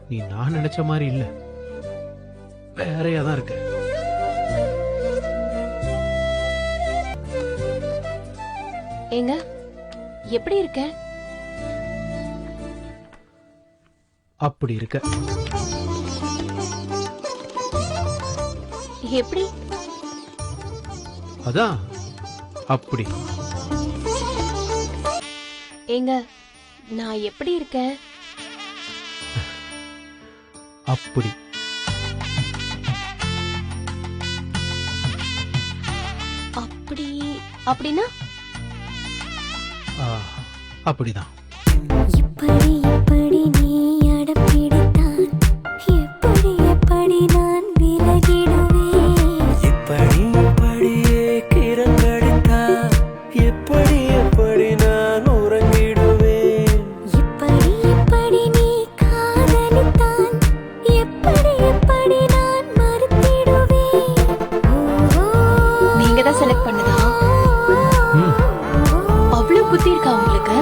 நீ நான் நினைச்ச மாதிரி இல்ல, வேறையா தான் இருக்க. ஏங்க எப்படி இருக்க? அப்படி இருக்க. எப்படி? அதான் அப்படி. ஏங்க நான் எப்படி இருக்கேன்? அப்படி. அப்படி அப்படின்னா? அப்படிதான். இப்படி இப்படி நீ அடப்பிடித்தான் எப்படி எப்படி நான் விலகிடுவேன். இப்படி இப்படியே கிரங்கடித்தா எப்படி எப்படி நான் உறங்கிடுவேன். இப்படி இப்படி நீ காதலித்தான் எப்படி எப்படி நான் மறுத்திடுவேன். நீங்க தான் செலக்ட் பண்ணதா? அவ்வளவு புத்தி இருக்கா உங்களுக்கு?